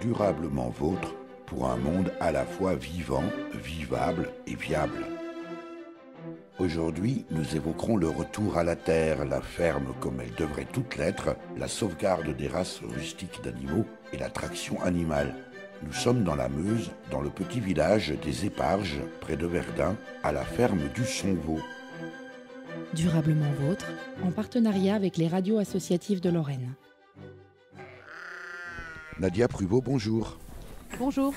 Durablement vôtre pour un monde à la fois vivant, vivable et viable. Aujourd'hui, nous évoquerons le retour à la terre, la ferme comme elle devrait toute l'être, la sauvegarde des races rustiques d'animaux et l'attraction animale. Nous sommes dans la Meuse, dans le petit village des Éparges, près de Verdun, à la ferme du Sonvaux. Durablement vôtre, en partenariat avec les radios associatives de Lorraine. Nadia Pruvot, bonjour. Bonjour.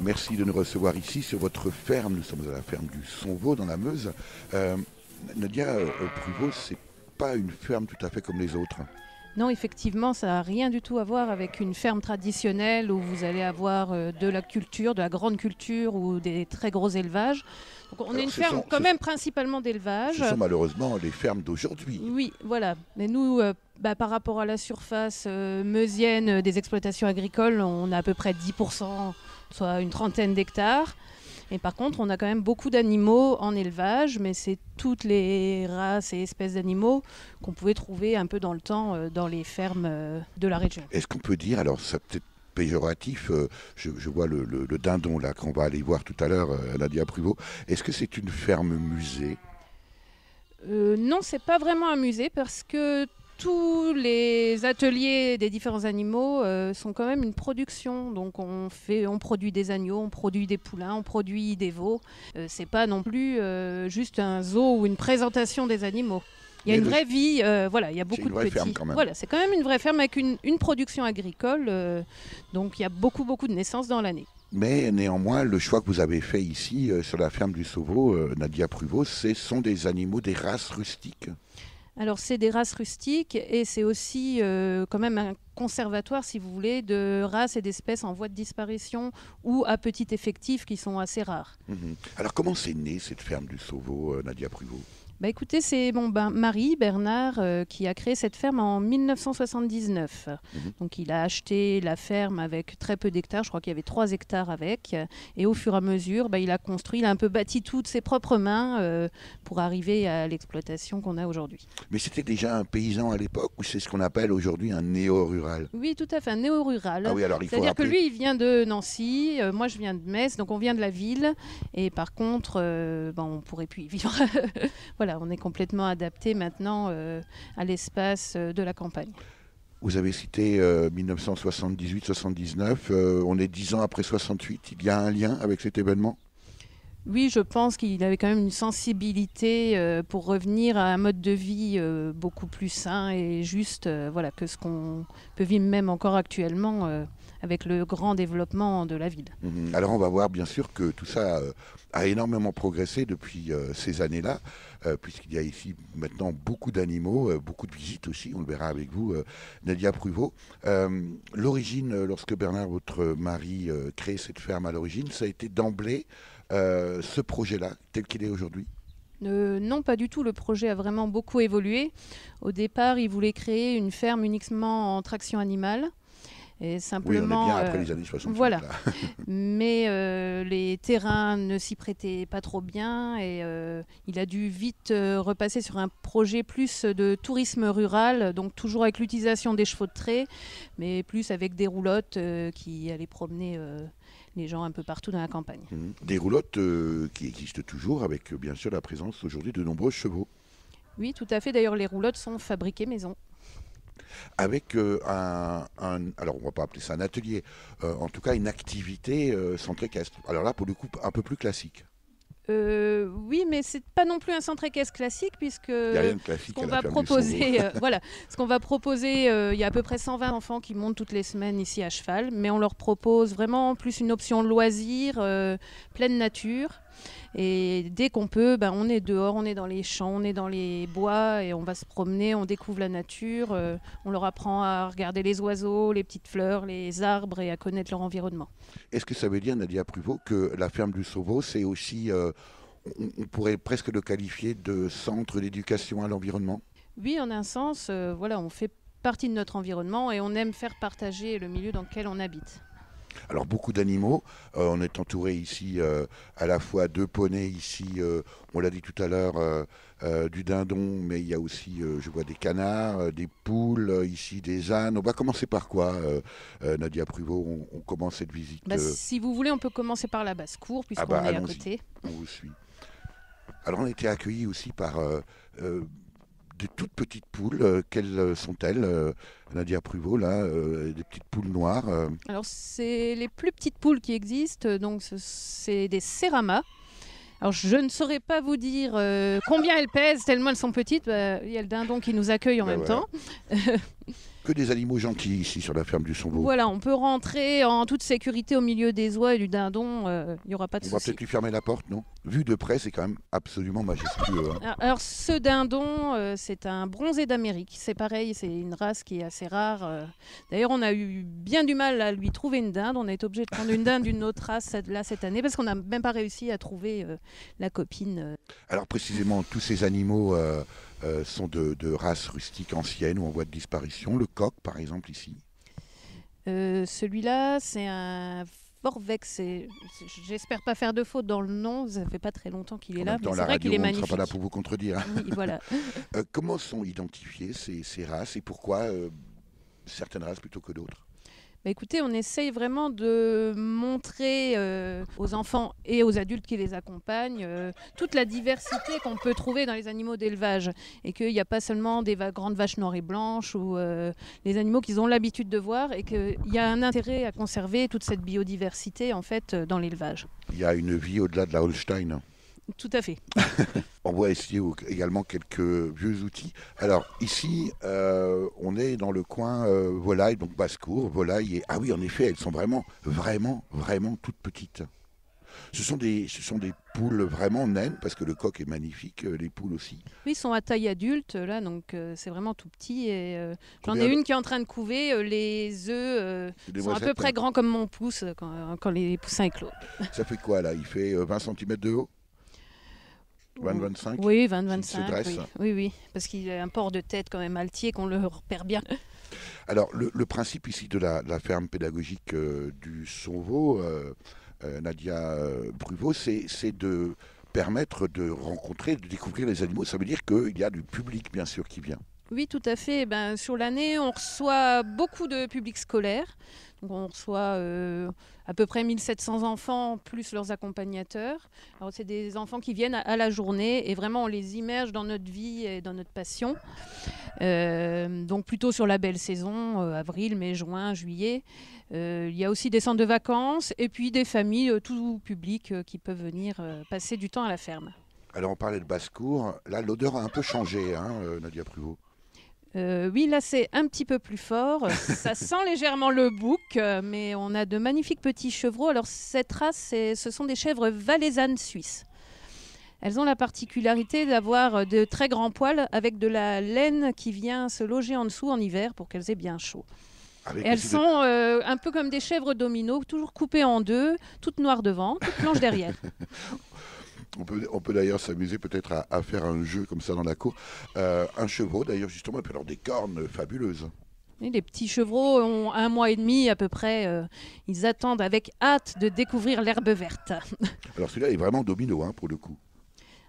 Merci de nous recevoir ici sur votre ferme. Nous sommes à la ferme du Sonvaux dans la Meuse. Nadia Pruvot, c'est pas une ferme tout à fait comme les autres. Non, effectivement, ça n'a rien du tout à voir avec une ferme traditionnelle où vous allez avoir de la culture, de la grande culture ou des très gros élevages. Donc on est une ferme quand même principalement d'élevage. Ce sont malheureusement les fermes d'aujourd'hui. Oui, voilà. Mais nous, par rapport à la surface meusienne des exploitations agricoles, on a à peu près 10%, soit une trentaine d'hectares. Et par contre, on a quand même beaucoup d'animaux en élevage, mais c'est toutes les races et espèces d'animaux qu'on pouvait trouver un peu dans le temps dans les fermes de la région. Est-ce qu'on peut dire, alors ça peut-être péjoratif, je vois le dindon là qu'on va aller voir tout à l'heure, Nadia Pruvot, est-ce que c'est une ferme musée ? Non, c'est pas vraiment un musée parce que tous les ateliers des différents animaux sont quand même une production. Donc on produit des agneaux, on produit des poulains, on produit des veaux. C'est pas non plus juste un zoo ou une présentation des animaux. Il y a une vraie vie, il y a beaucoup de petits. Ferme quand même. Voilà, c'est quand même une vraie ferme avec une production agricole. Donc il y a beaucoup de naissances dans l'année. Mais néanmoins, le choix que vous avez fait ici sur la ferme du Sonvaux, Nadia Pruvot, ce sont des animaux, des races rustiques. Alors c'est des races rustiques et c'est aussi quand même un conservatoire, si vous voulez, de races et d'espèces en voie de disparition ou à petit effectif qui sont assez rares. Alors comment c'est né cette ferme du Sonvaux, Nadia Pruvot ? Écoutez, c'est mon mari, Bernard, qui a créé cette ferme en 1979. Donc il a acheté la ferme avec très peu d'hectares, je crois qu'il y avait 3 hectares avec. Et au fur et à mesure, il a construit, il a un peu bâti tout de ses propres mains pour arriver à l'exploitation qu'on a aujourd'hui. Mais c'était déjà un paysan à l'époque ou c'est ce qu'on appelle aujourd'hui un néo-rural ? Oui, tout à fait, un néo-rural. Ah oui, alors il faut C'est-à-dire rappeler... que lui, il vient de Nancy, moi je viens de Metz, donc on vient de la ville. Et par contre, on ne pourrait plus y vivre. Voilà. On est complètement adapté maintenant à l'espace de la campagne. Vous avez cité 1978-79, on est 10 ans après 68, il y a un lien avec cet événement ? Oui, je pense qu'il avait quand même une sensibilité pour revenir à un mode de vie beaucoup plus sain et juste que ce qu'on peut vivre même encore actuellement avec le grand développement de la ville. Alors on va voir bien sûr que tout ça a énormément progressé depuis ces années-là, puisqu'il y a ici maintenant beaucoup d'animaux, beaucoup de visites aussi, on le verra avec vous, Nadia Pruvot. L'origine, lorsque Bernard, votre mari, crée cette ferme à l'origine, ça a été d'emblée ce projet-là, tel qu'il est aujourd'hui ? Non, pas du tout. Le projet a vraiment beaucoup évolué. Au départ, il voulait créer une ferme uniquement en traction animale. Et simplement, oui, on est bien après les années 60. Voilà. Mais les terrains ne s'y prêtaient pas trop bien et il a dû vite repasser sur un projet plus de tourisme rural, donc toujours avec l'utilisation des chevaux de trait, mais plus avec des roulottes qui allaient promener les gens un peu partout dans la campagne. Des roulottes qui existent toujours avec bien sûr la présence aujourd'hui de nombreux chevaux. Oui, tout à fait. D'ailleurs, les roulottes sont fabriquées maison. Avec alors on va pas appeler ça un atelier, en tout cas une activité centre équestre. Alors là, pour le coup, un peu plus classique. Oui, mais c'est pas non plus un centre équestre classique puisque ce qu'on va proposer, ce qu'on va proposer, il y a à peu près 120 enfants qui montent toutes les semaines ici à cheval, mais on leur propose vraiment plus une option loisir, pleine nature. Et dès qu'on peut, on est dehors, on est dans les champs, on est dans les bois et on va se promener, on découvre la nature, on leur apprend à regarder les oiseaux, les petites fleurs, les arbres et à connaître leur environnement. Est-ce que ça veut dire, Nadia Pruvot, que la ferme du Sonvaux, c'est aussi, on pourrait presque le qualifier de centre d'éducation à l'environnement ? Oui, en un sens, on fait partie de notre environnement et on aime faire partager le milieu dans lequel on habite. Alors beaucoup d'animaux, on est entouré ici à la fois de poneys ici, on l'a dit tout à l'heure, du dindon, mais il y a aussi, je vois des canards, des poules, ici des ânes. On va commencer par quoi, Nadia Pruvot, on commence cette visite Si vous voulez, on peut commencer par la basse-cour, puisqu'on est à côté. On vous suit. Alors on a été accueillis aussi par des toutes petites poules. Quelles sont-elles, Nadia Pruvot, là, des petites poules noires Alors c'est les plus petites poules qui existent, donc c'est des céramas. Alors je ne saurais pas vous dire combien elles pèsent, tellement elles sont petites. Il y a le dindon qui nous accueille en même temps. Que des animaux gentils ici sur la ferme du Sonvaux. Voilà, on peut rentrer en toute sécurité au milieu des oies et du dindon, il n'y aura pas de souci. On va peut-être lui fermer la porte, non? Vu de près, c'est quand même absolument majestueux. Hein. Alors ce dindon, c'est un bronzé d'Amérique. C'est pareil, c'est une race qui est assez rare. D'ailleurs, on a eu bien du mal à lui trouver une dinde. On a été obligé de prendre une dinde d'une autre race là, cette année parce qu'on n'a même pas réussi à trouver la copine. Alors précisément, tous ces animaux sont de races rustiques anciennes où on voit de disparition. Le coq, par exemple, ici. Celui-là, c'est un Vorvex. J'espère pas faire de faute dans le nom. Ça fait pas très longtemps qu'il est là, mais c'est vrai qu'il est magnifique. On ne sera pas là pour vous contredire. Oui, voilà. Comment sont identifiées ces races et pourquoi certaines races plutôt que d'autres? Écoutez, on essaye vraiment de montrer aux enfants et aux adultes qui les accompagnent toute la diversité qu'on peut trouver dans les animaux d'élevage et qu'il n'y a pas seulement des grandes vaches noires et blanches ou les animaux qu'ils ont l'habitude de voir et qu'il y a un intérêt à conserver toute cette biodiversité en fait dans l'élevage. Il y a une vie au-delà de la Holstein. Tout à fait. On voit ici également quelques vieux outils. Alors ici, on est dans le coin volaille, donc basse-cour, volaille. Et... Ah oui, en effet, elles sont vraiment toutes petites. Ce sont des poules vraiment naines, parce que le coq est magnifique, les poules aussi. Oui, ils sont à taille adulte, là, donc c'est vraiment tout petit. Et, j'en ai une qui est en train de couver. Les œufs sont à peu près grands comme mon pouce quand les poussins éclosent. Ça fait quoi là? Il fait 20 cm de haut? 20-25? Oui, 20-25. Oui, parce qu'il a un port de tête quand même altier qu'on le repère bien. Alors, le principe ici de la ferme pédagogique du Sonvaux, Nadia Pruvot, c'est de permettre de rencontrer, de découvrir les animaux. Ça veut dire qu'il y a du public, bien sûr, qui vient. Oui, tout à fait. Sur l'année, on reçoit beaucoup de public scolaire. Donc, on reçoit à peu près 1700 enfants, plus leurs accompagnateurs. Alors, c'est des enfants qui viennent à la journée et vraiment, on les immerge dans notre vie et dans notre passion. Donc, plutôt sur la belle saison, avril, mai, juin, juillet. Il y a aussi des centres de vacances et puis des familles, tout public, qui peuvent venir passer du temps à la ferme. Alors, on parlait de basse-cour. Là, l'odeur a un peu changé, hein, Nadia Pruvot. Oui, là c'est un petit peu plus fort. Ça sent légèrement le bouc, mais on a de magnifiques petits chevreaux. Alors cette race, ce sont des chèvres valaisannes suisses. Elles ont la particularité d'avoir de très grands poils avec de la laine qui vient se loger en dessous en hiver pour qu'elles aient bien chaud. Et elles sont un peu comme des chèvres domino, toujours coupées en deux, toutes noires devant, toutes blanches derrière. On peut d'ailleurs s'amuser peut-être à faire un jeu comme ça dans la cour. Un chevreau d'ailleurs justement, et puis alors des cornes fabuleuses. Et les petits chevreaux ont 1 mois et demi à peu près. Ils attendent avec hâte de découvrir l'herbe verte. Alors celui-là est vraiment domino pour le coup.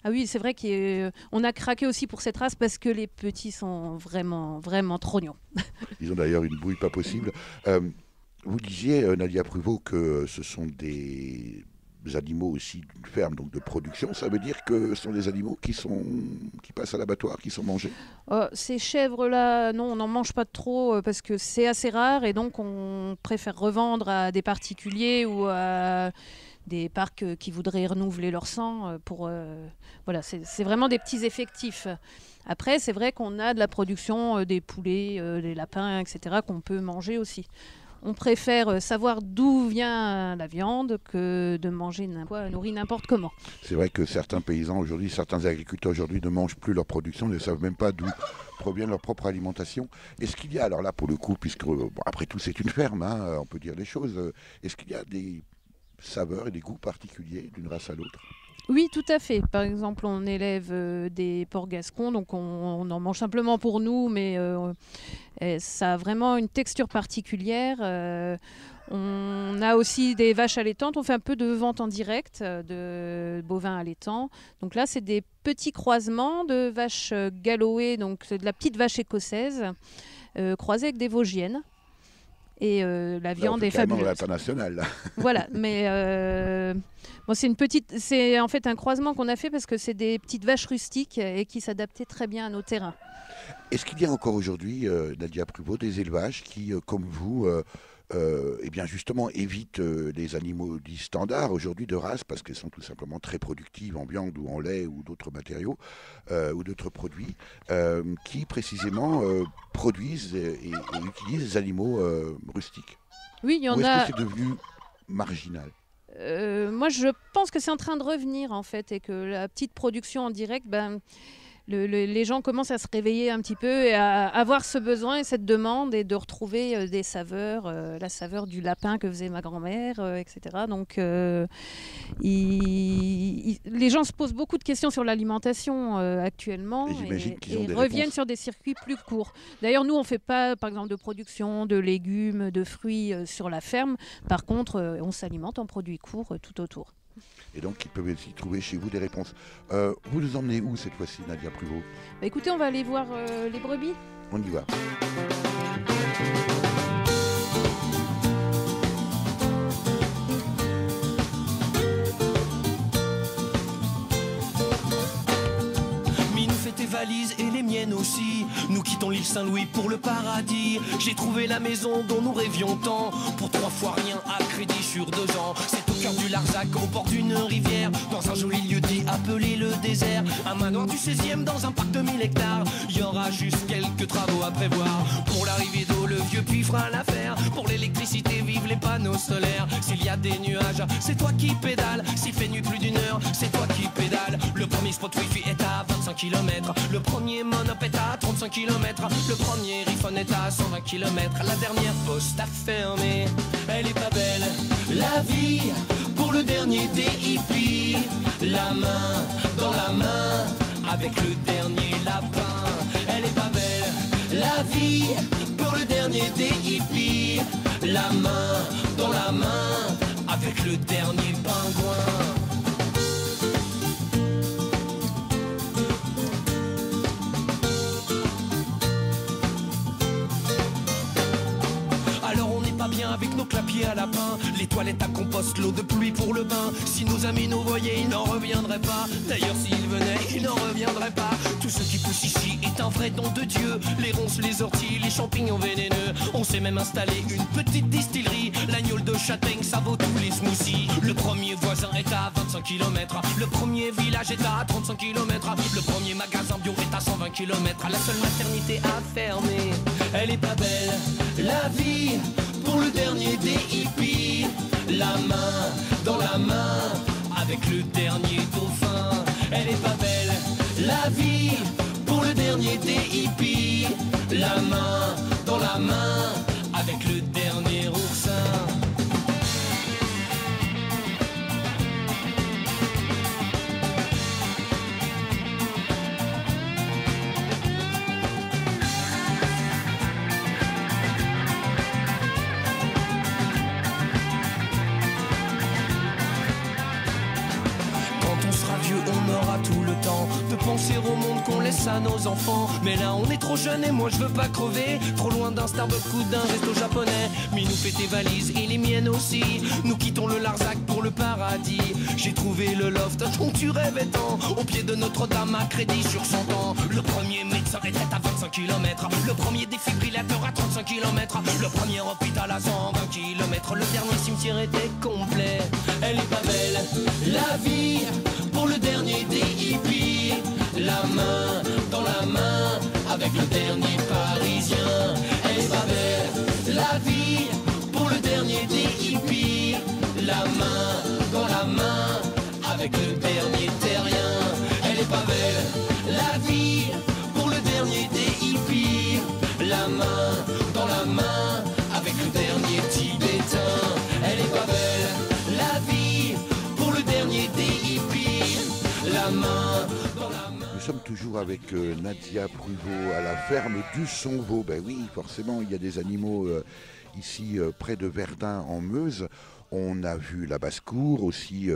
Ah oui, c'est vrai qu'on a craqué aussi pour cette race parce que les petits sont vraiment trognons. Ils ont d'ailleurs une bouille pas possible. Vous disiez, Nadia Pruvot, que ce sont des animaux aussi d'une ferme, donc de production. Ça veut dire que ce sont des animaux qui passent à l'abattoir, qui sont mangés? Ces chèvres-là, non, on n'en mange pas trop parce que c'est assez rare et donc on préfère revendre à des particuliers ou à des parcs qui voudraient renouveler leur sang. Voilà, c'est vraiment des petits effectifs. Après, c'est vrai qu'on a de la production des poulets, des lapins, etc., qu'on peut manger aussi. On préfère savoir d'où vient la viande que de manger nourri n'importe comment. C'est vrai que certains paysans aujourd'hui, certains agriculteurs aujourd'hui ne mangent plus leur production, ne savent même pas d'où provient leur propre alimentation. Est-ce qu'il y a, alors là pour le coup, puisque après tout c'est une ferme, on peut dire les choses, est-ce qu'il y a des saveurs et des goûts particuliers d'une race à l'autre? Oui, tout à fait. Par exemple, on élève des porcs gascons, donc on en mange simplement pour nous, mais ça a vraiment une texture particulière. On a aussi des vaches allaitantes. On fait un peu de vente en direct de bovins allaitants. Donc là, c'est des petits croisements de vaches Galloway, donc c'est de la petite vache écossaise, croisée avec des Vosgiennes. Et la viande est fabuleuse. L'international, là. Voilà, mais bon, c'est en fait un croisement qu'on a fait parce que c'est des petites vaches rustiques et qui s'adaptaient très bien à nos terrains. Est-ce qu'il y a encore aujourd'hui, Nadia Pruvot, des élevages qui, comme vous, eh bien justement évitent les animaux dits standards aujourd'hui de race parce qu'elles sont tout simplement très productives en viande ou en lait ou d'autres matériaux ou d'autres produits qui précisément produisent et utilisent des animaux rustiques? Oui, il y en ou est-ce a. que c'est devenu marginal? Moi, je pense que c'est en train de revenir en fait et que la petite production en direct, les gens commencent à se réveiller un petit peu et à avoir ce besoin et cette demande et de retrouver des saveurs, la saveur du lapin que faisait ma grand-mère, etc. Donc, les gens se posent beaucoup de questions sur l'alimentation actuellement et reviennent sur des circuits plus courts. D'ailleurs, nous, on ne fait pas, par exemple, de production de légumes, de fruits sur la ferme. Par contre, on s'alimente en produits courts tout autour. Et donc, ils peuvent aussi trouver chez vous des réponses. Vous nous emmenez où cette fois-ci, Nadia Pruvot? Écoutez, on va aller voir les brebis. On y va. Tes valises et les miennes aussi. Nous quittons l'île Saint-Louis pour le paradis. J'ai trouvé la maison dont nous rêvions tant. Pour 3 fois rien à crédit sur 2 ans. C'est au cœur du Larzac, au bord d'une rivière. Dans un joli lieu dit appelé le désert. Un manoir du 16e dans un parc de 1000 hectares. Il y aura juste quelques travaux à prévoir. Pour l'arrivée d'eau, le vieux puits fera l'affaire. Pour l'électricité, vive les panneaux solaires. S'il y a des nuages, c'est toi qui pédales. S'il fait nuit plus d'1 heure, c'est toi qui pédales. Le premier spot wifi est à 25 km. Le premier monop est à 35 km. Le premier iPhone est à 120 km. La dernière poste a fermé. Elle est pas belle, la vie, pour le dernier des hippies. La main dans la main, avec le dernier lapin. Elle est pas belle, la vie, pour le dernier des hippies. La main dans la main, avec le dernier pingouin. Avec nos clapiers à lapin, les toilettes à compost, l'eau de pluie pour le bain. Si nos amis nous voyaient, ils n'en reviendraient pas. D'ailleurs s'ils venaient, ils n'en reviendraient pas. Tout ce qui pousse ici est un vrai don de Dieu. Les ronces, les orties, les champignons vénéneux. On s'est même installé une petite distillerie. L'agneau de châtaigne, ça vaut tous les smoothies. Le premier voisin est à 25 km. Le premier village est à 35 km. Le premier magasin bio est à 120 km. La seule maternité a fermé. Elle est pas belle, la vie, pour le dernier des hippies. La main dans la main, avec le dernier dauphin. Elle est pas belle, la vie, pour le dernier des hippies. La main dans la main, avec le dernier oursin. On aura tout le temps de penser au monde qu'on laisse à nos enfants. Mais là on est trop jeune et moi je veux pas crever. Trop loin d'un Starbucks ou d'un resto japonais. Minou fait tes valises et les miennes aussi. Nous quittons le Larzac pour le paradis. J'ai trouvé le loft dont tu rêvais tant. Au pied de Notre-Dame à crédit sur 100 ans. Le premier médecin était à 25 km. Le premier défibrillateur à 35 km. Le premier hôpital à 120 km. Le dernier cimetière était complet. Elle est pas belle, la vie, pour le dernier des hippies. La main dans la main, avec le dernier parisien. Elle est pas belle, la vie, pour le dernier des hippies. La main dans la main, avec le dernier terrien. Elle est pas belle, la vie, pour le dernier des hippies. La main dans la main, avec le dernier tibétain. Elle est pas belle, la vie, pour le dernier des hippies. La main dans la main. Nous sommes toujours avec Nadia Pruvot à la ferme du Sonvaux. Ben oui, forcément, il y a des animaux ici près de Verdun en Meuse. On a vu la basse-cour, aussi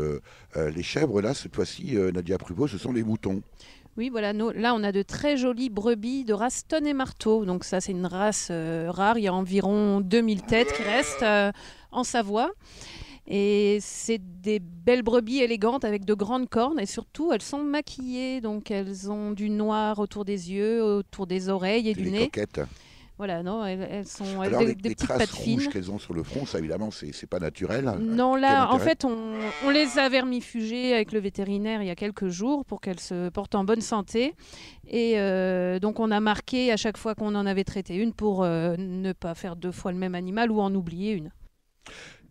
les chèvres. Là, cette fois-ci, Nadia Pruvot, ce sont les moutons. Oui, voilà, là on a de très jolies brebis de race Tonne et Marteau. Donc ça c'est une race rare, il y a environ 2000 têtes qui restent en Savoie. Et c'est des belles brebis élégantes avec de grandes cornes et surtout elles sont maquillées. Donc elles ont du noir autour des yeux, autour des oreilles et du nez. Coquettes. Voilà, non, elles sont Alors, des les petites traces pattes fines. rouges qu'elles ont sur le front, ça évidemment, c'est pas naturel. Non, Quel là, en intérêt? fait, on les a vermifugées avec le vétérinaire il y a quelques jours pour qu'elles se portent en bonne santé. Et donc, on a marqué à chaque fois qu'on en avait traité une pour ne pas faire 2 fois le même animal ou en oublier une.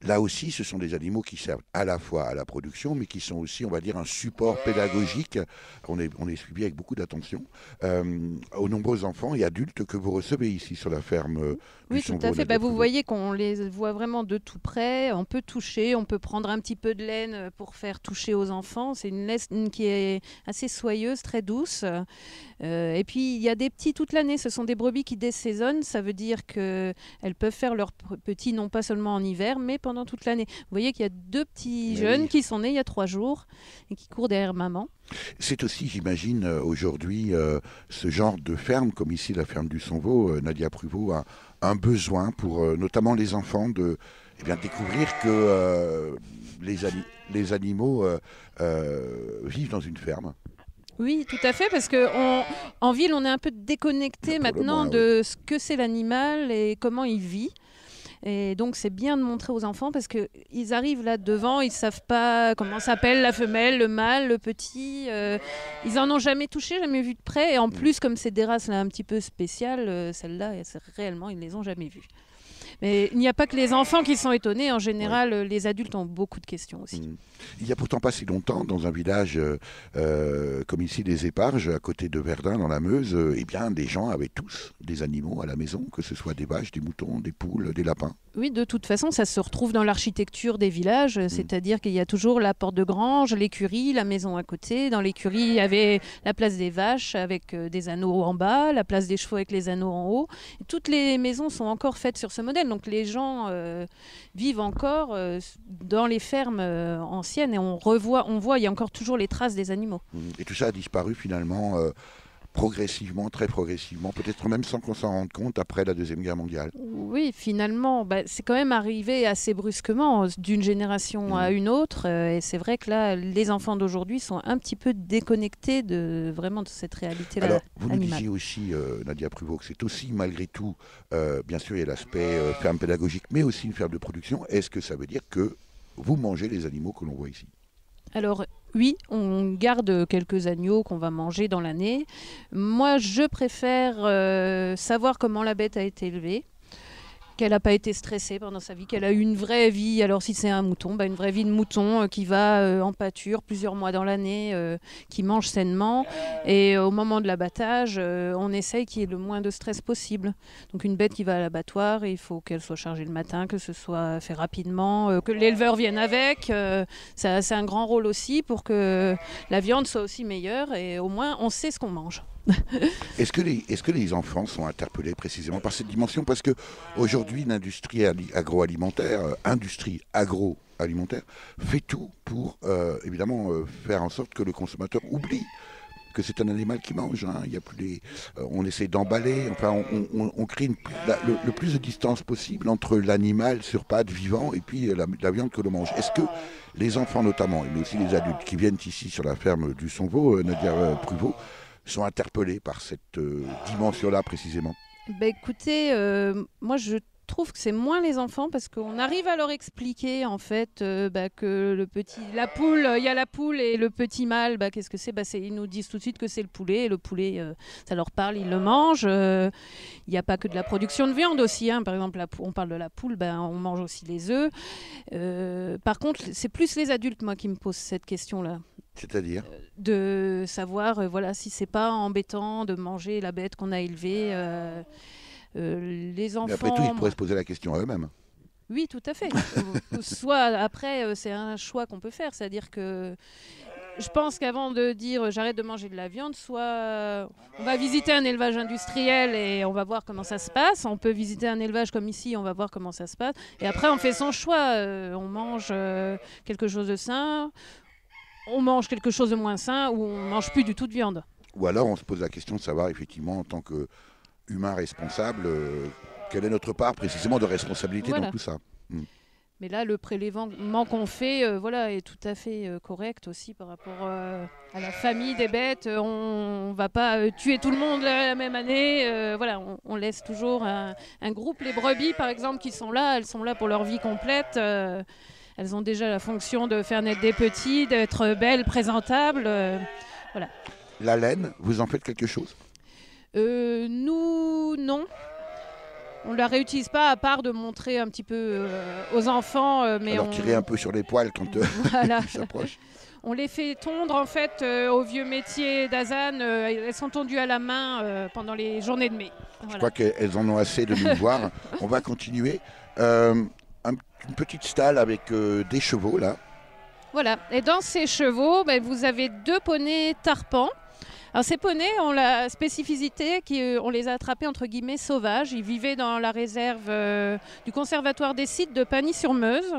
Là aussi, ce sont des animaux qui servent à la fois à la production, mais qui sont aussi, on va dire, un support pédagogique. On est suivi avec beaucoup d'attention aux nombreux enfants et adultes que vous recevez ici sur la ferme. Oui, tout à fait. Vous voyez qu'on les voit vraiment de tout près. On peut toucher, on peut prendre un petit peu de laine pour faire toucher aux enfants. C'est une laine qui est assez soyeuse, très douce. Et puis, il y a des petits toute l'année. Ce sont des brebis qui désaisonnent. Ça veut dire qu'elles peuvent faire leurs petits, non pas seulement en hiver, mais pendant toute l'année. Vous voyez qu'il y a 2 petits jeunes qui sont nés il y a 3 jours et qui courent derrière maman. C'est aussi, j'imagine, aujourd'hui, ce genre de ferme, comme ici la ferme du Sonvaux, Nadia Pruvot, a un besoin pour notamment les enfants de découvrir que les animaux vivent dans une ferme. Oui, tout à fait, parce qu'en ville, on est un peu déconnecté maintenant de ce que c'est l'animal et comment il vit. Et donc, c'est bien de montrer aux enfants parce qu'ils arrivent là devant, ils ne savent pas comment s'appelle la femelle, le mâle, le petit. Ils n'en ont jamais touché, jamais vu de près. Et en plus, comme c'est des races là, un petit peu spéciales, celles-là, réellement, ils ne les ont jamais vues. Mais il n'y a pas que les enfants qui sont étonnés. En général, les adultes ont beaucoup de questions aussi. Il n'y a pourtant pas si longtemps, dans un village comme ici, les Éparges, à côté de Verdun, dans la Meuse, des gens avaient tous des animaux à la maison, que ce soit des vaches, des moutons, des poules, des lapins. Oui, de toute façon, ça se retrouve dans l'architecture des villages, c'est-à-dire qu'il y a toujours la porte de grange, l'écurie, la maison à côté. Dans l'écurie, il y avait la place des vaches avec des anneaux en bas, la place des chevaux avec les anneaux en haut. Et toutes les maisons sont encore faites sur ce modèle, donc les gens vivent encore dans les fermes anciennes et on voit, il y a encore toujours les traces des animaux. Et tout ça a disparu finalement progressivement, très progressivement, peut-être même sans qu'on s'en rende compte après la Deuxième Guerre mondiale. Oui, finalement, c'est quand même arrivé assez brusquement d'une génération à une autre. Et c'est vrai que là, les enfants d'aujourd'hui sont un petit peu déconnectés vraiment de cette réalité-là. Alors, vous nous animale. disiez aussi, Nadia Pruvot, que c'est aussi malgré tout, bien sûr, il y a l'aspect ferme pédagogique, mais aussi une ferme de production. Est-ce que ça veut dire que vous mangez les animaux que l'on voit ici ? Alors oui, on garde quelques agneaux qu'on va manger dans l'année. Moi, je préfère savoir comment la bête a été élevée, qu'elle n'a pas été stressée pendant sa vie, qu'elle a eu une vraie vie. Alors si c'est un mouton, une vraie vie de mouton qui va en pâture plusieurs mois dans l'année, qui mange sainement. Et au moment de l'abattage, on essaye qu'il y ait le moins de stress possible. Donc une bête qui va à l'abattoir, il faut qu'elle soit chargée le matin, que ce soit fait rapidement, que l'éleveur vienne avec. C'est un grand rôle aussi pour que la viande soit aussi meilleure et au moins on sait ce qu'on mange. Est-ce que les enfants sont interpellés précisément par cette dimension ? Parce qu'aujourd'hui, l'industrie agroalimentaire, fait tout pour faire en sorte que le consommateur oublie que c'est un animal qui mange. Il y a plus on essaie d'emballer, on crée le plus de distance possible entre l'animal sur pattes vivant et puis la viande que l'on mange. Est-ce que les enfants notamment, mais aussi les adultes qui viennent ici sur la ferme du Sonvaux, Nadia Pruvot, sont interpellés par cette dimension-là précisément? Écoutez, moi je trouve que c'est moins les enfants parce qu'on arrive à leur expliquer en fait que il y a la poule et le petit mâle, qu'est-ce que c'est ? Ils nous disent tout de suite que c'est le poulet et le poulet ça leur parle, ils le mangent. Il n'y a pas que de la production de viande aussi, par exemple on parle de la poule, on mange aussi les œufs. Par contre c'est plus les adultes moi qui me posent cette question-là. C'est-à-dire de savoir si c'est pas embêtant de manger la bête qu'on a élevée. Les enfants. Mais après tout, ils pourraient se poser la question à eux-mêmes. Oui, tout à fait. Soit après, c'est un choix qu'on peut faire, c'est-à-dire que je pense qu'avant de dire j'arrête de manger de la viande, soit on va visiter un élevage industriel et on va voir comment ça se passe. On peut visiter un élevage comme ici, on va voir comment ça se passe. Et après, on fait son choix. On mange quelque chose de sain, on mange quelque chose de moins sain ou on mange plus du tout de viande. Ou alors on se pose la question de savoir effectivement en tant qu'humain responsable, quelle est notre part précisément de responsabilité dans tout ça. Mais là, le prélèvement qu'on fait est tout à fait correct aussi par rapport à la famille des bêtes. On ne va pas tuer tout le monde la même année. On laisse toujours un groupe. Les brebis, par exemple, qui sont là, elles sont là pour leur vie complète. Elles ont déjà la fonction de faire naître des petits, d'être belles, présentables. Voilà. La laine, vous en faites quelque chose ? Nous, non. On ne la réutilise pas à part de montrer un petit peu aux enfants. Mais alors tirer un peu sur les poils quand ils s'approchent. On les fait tondre en fait au vieux métier d'Azan. Elles sont tondues à la main pendant les journées de mai. Voilà. Je crois qu'elles en ont assez de nous voir. On va continuer. Une petite stalle avec des chevaux là. Voilà. Et dans ces chevaux, vous avez 2 poneys tarpans. Alors ces poneys ont la spécificité qu'on les a attrapés entre guillemets sauvages. Ils vivaient dans la réserve du conservatoire des sites de Pagny-sur-Meuse.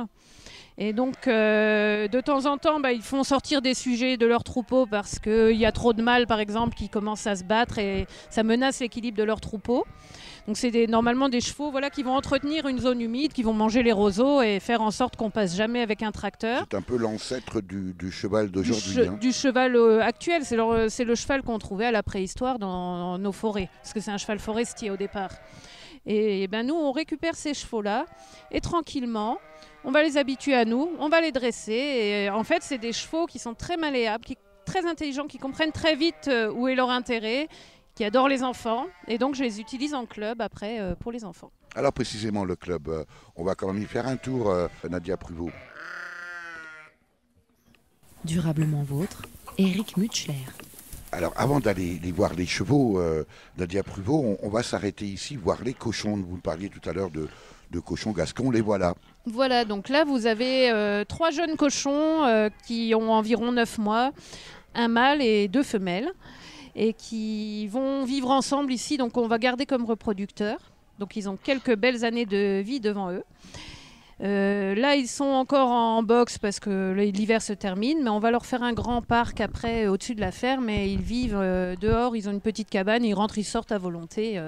Et donc de temps en temps, ils font sortir des sujets de leur troupeau parce qu'il y a trop de mâles par exemple qui commencent à se battre et ça menace l'équilibre de leur troupeau. Donc c'est normalement des chevaux qui vont entretenir une zone humide, qui vont manger les roseaux et faire en sorte qu'on passe jamais avec un tracteur. C'est un peu l'ancêtre du cheval d'aujourd'hui. Du cheval actuel, c'est le cheval qu'on trouvait à la préhistoire dans nos forêts, parce que c'est un cheval forestier au départ. Et nous, on récupère ces chevaux-là et tranquillement, on va les habituer à nous, on va les dresser. Et en fait, c'est des chevaux qui sont très malléables, très intelligents, qui comprennent très vite où est leur intérêt, qui adorent les enfants. Et donc, je les utilise en club après pour les enfants. Alors précisément, le club, on va quand même y faire un tour, Nadia Pruvot. Durablement vôtre, Éric Mutschler. Alors, avant d'aller voir les chevaux, Nadia Pruvot, on va s'arrêter ici, voir les cochons. Vous parliez tout à l'heure de cochons gascons, les voilà. Voilà, donc là, vous avez 3 jeunes cochons qui ont environ 9 mois, un mâle et 2 femelles, et qui vont vivre ensemble ici. Donc, on va garder comme reproducteurs. Donc, ils ont quelques belles années de vie devant eux. Là, ils sont encore en box parce que l'hiver se termine, mais on va leur faire un grand parc après au-dessus de la ferme et ils vivent dehors, ils ont une petite cabane, ils rentrent, ils sortent à volonté.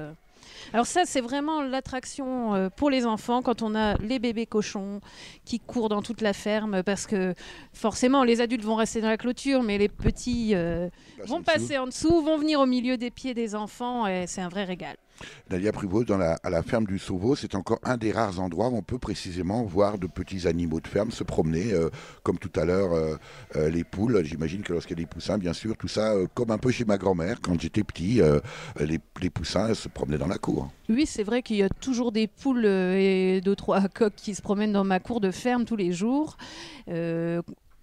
Alors ça, c'est vraiment l'attraction pour les enfants quand on a les bébés cochons qui courent dans toute la ferme parce que forcément, les adultes vont rester dans la clôture, mais les petits vont passer en dessous, vont venir au milieu des pieds des enfants et c'est un vrai régal. Nadia Pruvot, à la ferme du Sauveau, c'est encore un des rares endroits où on peut précisément voir de petits animaux de ferme se promener, comme tout à l'heure les poules. J'imagine que lorsqu'il y a des poussins, bien sûr, tout ça, comme un peu chez ma grand-mère, quand j'étais petit, les poussins se promenaient dans la cour. Oui, c'est vrai qu'il y a toujours des poules et 2-3 coqs qui se promènent dans ma cour de ferme tous les jours.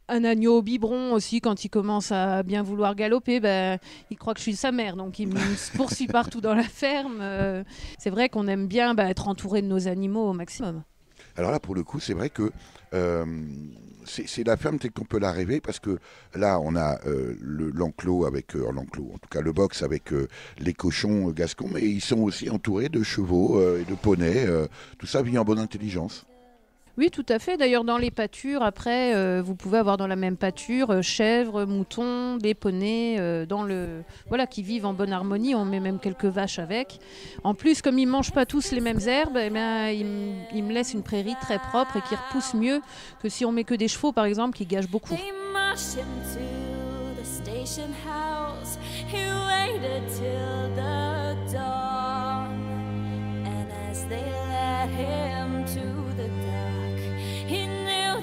Un agneau biberon aussi, quand il commence à bien vouloir galoper, il croit que je suis sa mère, donc il me poursuit partout dans la ferme. C'est vrai qu'on aime bien être entouré de nos animaux au maximum. Alors là, pour le coup, c'est vrai que c'est la ferme telle qu'on peut la rêver, parce que là, on a l'enclos avec, l'enclos, en tout cas le box avec les cochons gascons, mais ils sont aussi entourés de chevaux et de poneys. Tout ça vit en bonne intelligence. Oui, tout à fait. D'ailleurs, dans les pâtures, après, vous pouvez avoir dans la même pâture chèvres, moutons, des poneys, qui vivent en bonne harmonie. On met même quelques vaches avec. En plus, comme ils ne mangent pas tous les mêmes herbes, ils me laissent une prairie très propre et qui repousse mieux que si on met que des chevaux, par exemple, qui gâchent beaucoup.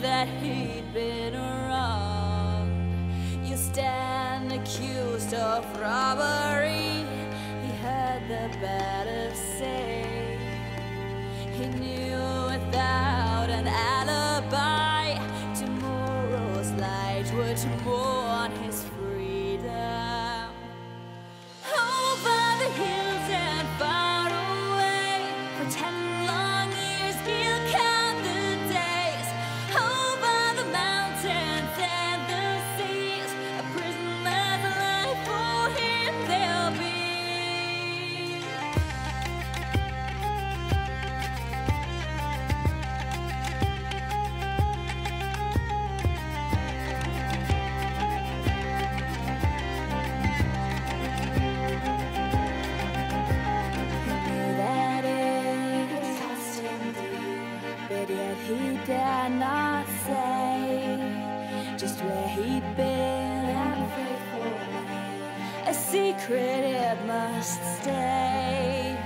That he'd been wronged. You stand accused of robbery. He heard the better say. He knew without an alibi, tomorrow's light would mourn his freedom. Over the hills and far away, for 10 long years he'll count the days. Over the mountains and the seas, just where he'd been. A secret it must stay.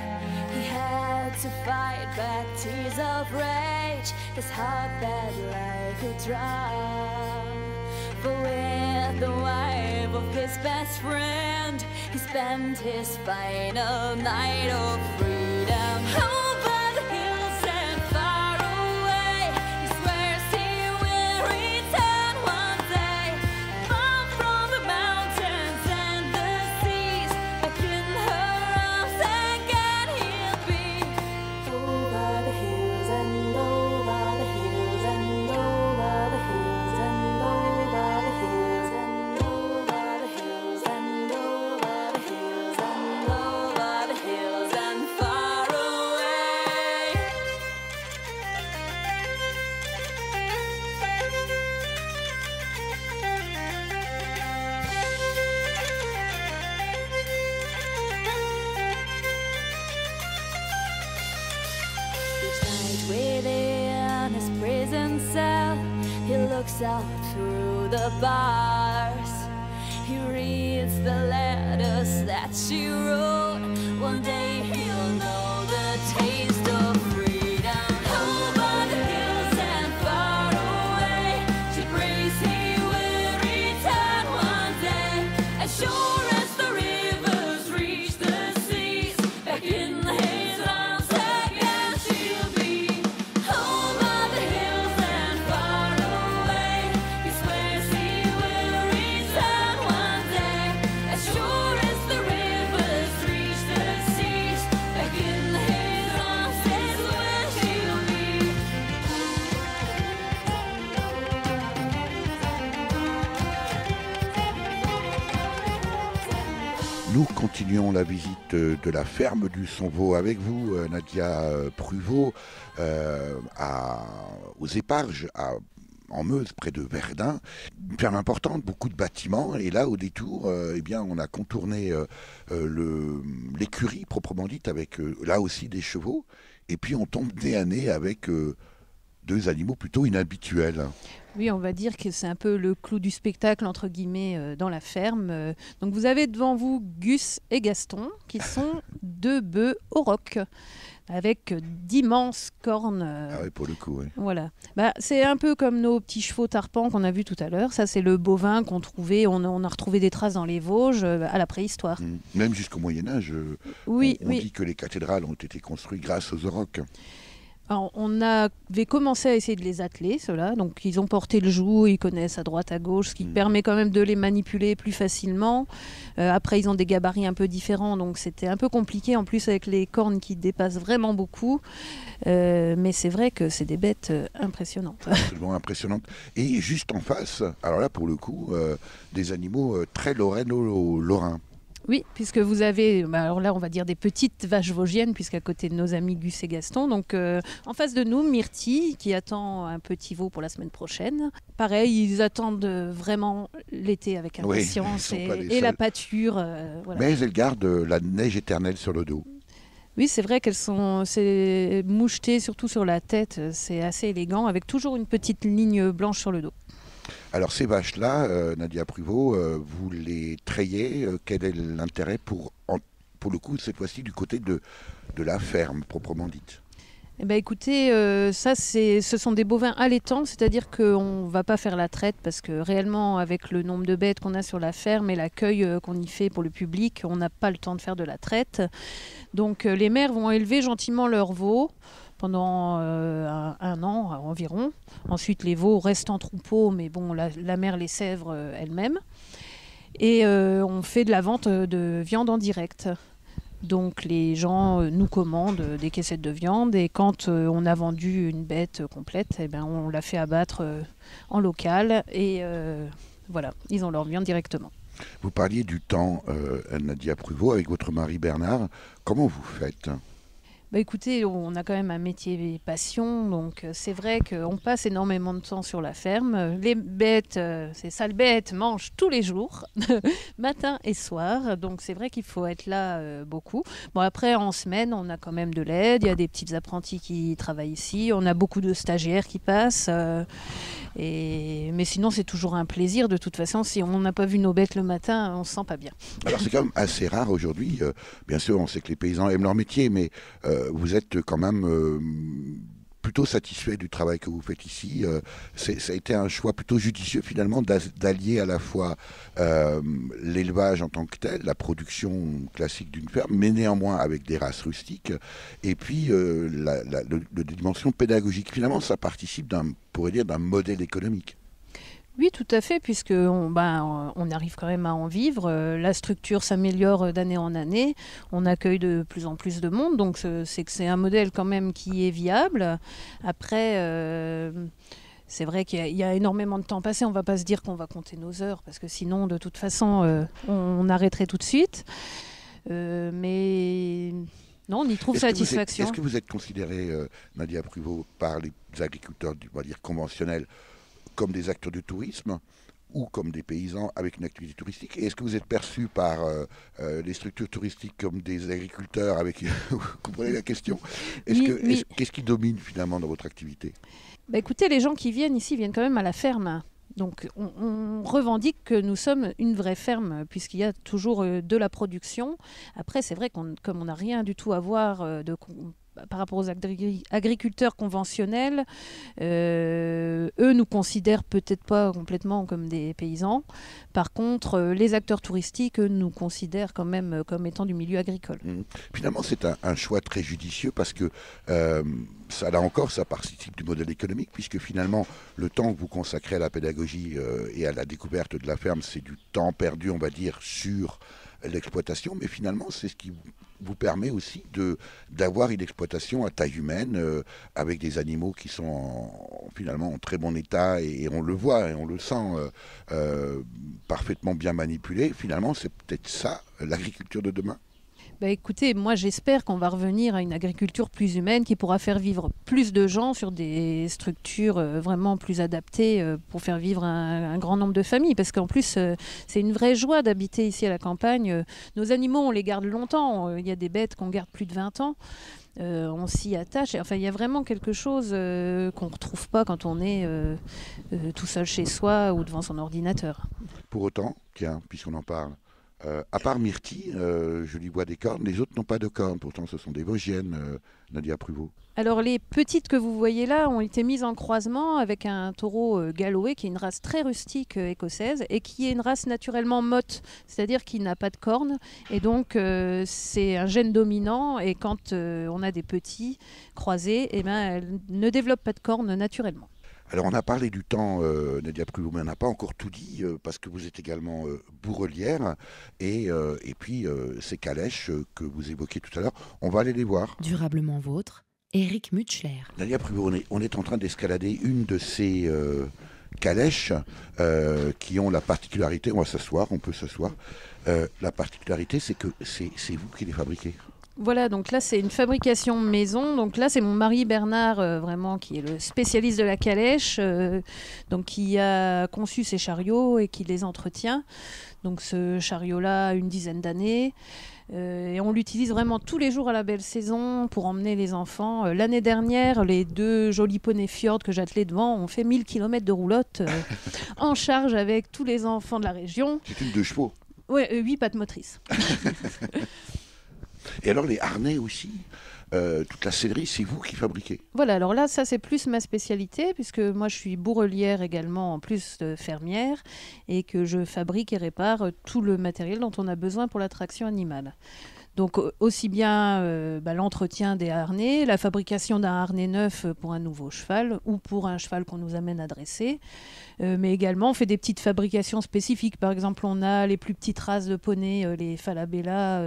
He had to fight back tears of rage, his heart that like a drum. For with the wife of his best friend, he spent his final night of freedom. Over the hills and far away, he swears he will return one day. Far from the mountains and the seas, back in her arms again he'll be. Over the hills and over the hills and over the hills and over the hills and over the hills and over the hills and over the hills and far away. Each night within his prison cell, he looks out through the bars. He reads the letters that she wrote. One day he'll know the taste of freedom. Over the hills and far away, she prays he will return one day. As sure as the rivers reach the seas, back in his arms again she'll be. Over the hills and far away, he swears he will return one day. As sure as the rivers reach the seas, back in his arms is where she'll be. Nous continuons la visite de la ferme du Sonvaux avec vous, Nadia Pruvot, aux Éparges, en Meuse, près de Verdun. Une ferme importante, beaucoup de bâtiments. Et là, au détour, eh bien, on a contourné l'écurie proprement dite, avec là aussi des chevaux. Et puis on tombe nez à nez avec deux animaux plutôt inhabituels. Oui, on va dire que c'est un peu le clou du spectacle, entre guillemets, dans la ferme. Donc vous avez devant vous Gus et Gaston, qui sont deux bœufs aurochs, avec d'immenses cornes. Ah oui, pour le coup, oui. Voilà. C'est un peu comme nos petits chevaux tarpans qu'on a vus tout à l'heure. Ça, c'est le bovin qu'on trouvait. On a retrouvé des traces dans les Vosges à la préhistoire. Même jusqu'au Moyen-Âge, Oui, on dit que les cathédrales ont été construites grâce aux aurochs. Alors, on avait commencé à essayer de les atteler, ceux-là. Donc, ils ont porté le joug, ils connaissent à droite, à gauche, ce qui permet quand même de les manipuler plus facilement. Après, ils ont des gabarits un peu différents, donc c'était un peu compliqué, en plus avec les cornes qui dépassent vraiment beaucoup. Mais c'est vrai que c'est des bêtes impressionnantes. Absolument impressionnantes. Et juste en face, alors là, pour le coup, des animaux très lorrains. Oui, puisque vous avez, alors là on va dire des petites vaches vosgiennes, puisqu'à côté de nos amis Gus et Gaston, donc en face de nous, Myrtille, qui attend un petit veau pour la semaine prochaine. Pareil, ils attendent vraiment l'été avec impatience et la pâture. Voilà. Mais elles gardent la neige éternelle sur le dos. Oui, c'est vrai qu'elles sont mouchetées, surtout sur la tête, c'est assez élégant, avec toujours une petite ligne blanche sur le dos. Alors ces vaches-là, Nadia Pruvot, vous les trayez, quel est l'intérêt pour le coup, cette fois-ci, du côté de la ferme, proprement dite? Eh ben, écoutez, ce sont des bovins allaitants, c'est-à-dire qu'on ne va pas faire la traite parce que réellement, avec le nombre de bêtes qu'on a sur la ferme et l'accueil qu'on y fait pour le public, on n'a pas le temps de faire de la traite. Donc les mères vont élever gentiment leurs veaux pendant un an environ. Ensuite, les veaux restent en troupeau, mais bon, la mère les sèvre elle-même. Et on fait de la vente de viande en direct. Donc les gens nous commandent des caissettes de viande et quand on a vendu une bête complète, eh ben, on la fait abattre en local et voilà, ils ont leur viande directement. Vous parliez du temps, Nadia Pruvot, avec votre mari Bernard. Comment vous faites ? Écoutez, on a quand même un métier passion, donc c'est vrai qu'on passe énormément de temps sur la ferme. Les bêtes, ces sales bêtes mangent tous les jours, matin et soir, donc c'est vrai qu'il faut être là beaucoup. Bon, après, en semaine, on a quand même de l'aide, il y a des petits apprentis qui travaillent ici, on a beaucoup de stagiaires qui passent, Mais sinon, c'est toujours un plaisir. De toute façon, si on n'a pas vu nos bêtes le matin, on se sent pas bien. Alors c'est quand même assez rare aujourd'hui. Bien sûr, on sait que les paysans aiment leur métier, mais vous êtes quand même plutôt satisfait du travail que vous faites ici. Ça a été un choix plutôt judicieux finalement d'allier à la fois l'élevage en tant que tel, la production classique d'une ferme, mais néanmoins avec des races rustiques, et puis la dimension pédagogique. Finalement, ça participe d'un modèle économique. Oui, tout à fait, puisqu'on arrive quand même à en vivre. La structure s'améliore d'année en année. On accueille de plus en plus de monde, donc c'est un modèle quand même qui est viable. Après, c'est vrai qu'il y a énormément de temps passé. On ne va pas se dire qu'on va compter nos heures, parce que sinon, de toute façon, on arrêterait tout de suite. Mais non, on y trouve satisfaction. Est-ce que vous êtes considéré, Nadia Pruvot, par les agriculteurs, on va dire conventionnels, comme des acteurs du tourisme ou comme des paysans avec une activité touristique? Et est-ce que vous êtes perçu par les structures touristiques comme des agriculteurs avec... Vous comprenez la question? Qu'est-ce qui domine finalement dans votre activité? Écoutez, les gens qui viennent ici viennent quand même à la ferme. Donc on revendique que nous sommes une vraie ferme, puisqu'il y a toujours de la production. Après, c'est vrai comme on n'a rien du tout à voir par rapport aux agriculteurs conventionnels, eux nous considèrent peut-être pas complètement comme des paysans. Par contre, les acteurs touristiques, eux, nous considèrent quand même comme étant du milieu agricole. Finalement, c'est un choix très judicieux parce que ça, là encore, ça participe du modèle économique, puisque finalement, le temps que vous consacrez à la pédagogie et à la découverte de la ferme, c'est du temps perdu, on va dire, sur l'exploitation, mais finalement, c'est ce qui vous permet aussi d'avoir une exploitation à taille humaine avec des animaux qui sont finalement en très bon état et on le voit et on le sent parfaitement bien manipulés. Finalement, c'est peut-être ça, l'agriculture de demain. Écoutez, moi j'espère qu'on va revenir à une agriculture plus humaine qui pourra faire vivre plus de gens sur des structures vraiment plus adaptées pour faire vivre un grand nombre de familles. Parce qu'en plus, c'est une vraie joie d'habiter ici à la campagne. Nos animaux, on les garde longtemps. Il y a des bêtes qu'on garde plus de 20 ans. On s'y attache. Enfin, il y a vraiment quelque chose qu'on ne retrouve pas quand on est tout seul chez soi ou devant son ordinateur. Pour autant, tiens, puisqu'on en parle, à part Myrtille, je lui vois des cornes, les autres n'ont pas de cornes, pourtant ce sont des Vosgiennes, Nadia Pruvot. Alors les petites que vous voyez là ont été mises en croisement avec un taureau Galloway qui est une race très rustique écossaise et qui est une race naturellement motte, c'est-à-dire qui n'a pas de cornes et donc c'est un gène dominant et quand on a des petits croisés, elles ne développent pas de cornes naturellement. Alors on a parlé du temps, Nadia Pruvot, mais on n'a pas encore tout dit, parce que vous êtes également bourrelière, et puis ces calèches que vous évoquiez tout à l'heure, on va aller les voir. Durablement vôtre, Éric Mutschler. Nadia Pruvot, on est en train d'escalader une de ces calèches qui ont la particularité, on va s'asseoir, on peut s'asseoir, la particularité c'est que c'est vous qui les fabriquez. Voilà, donc là c'est une fabrication maison. Donc là c'est mon mari Bernard, vraiment qui est le spécialiste de la calèche, donc qui a conçu ces chariots et qui les entretient. Donc ce chariot-là a une dizaine d'années. Et on l'utilise vraiment tous les jours à la belle saison pour emmener les enfants. L'année dernière, les 2 jolis poneys Fjord que j'attelais devant ont fait 1000 km de roulotte en charge avec tous les enfants de la région. C'est une 2 chevaux. Oui, 8 pattes motrices. Et alors les harnais aussi, toute la sellerie, c'est vous qui fabriquez? Voilà, alors là, ça c'est plus ma spécialité, puisque moi je suis bourrelière également, en plus de fermière, et que je fabrique et répare tout le matériel dont on a besoin pour la traction animale. Donc aussi bien l'entretien des harnais, la fabrication d'un harnais neuf pour un nouveau cheval ou pour un cheval qu'on nous amène à dresser, mais également on fait des petites fabrications spécifiques. Par exemple, on a les plus petites races de poneys, les Falabella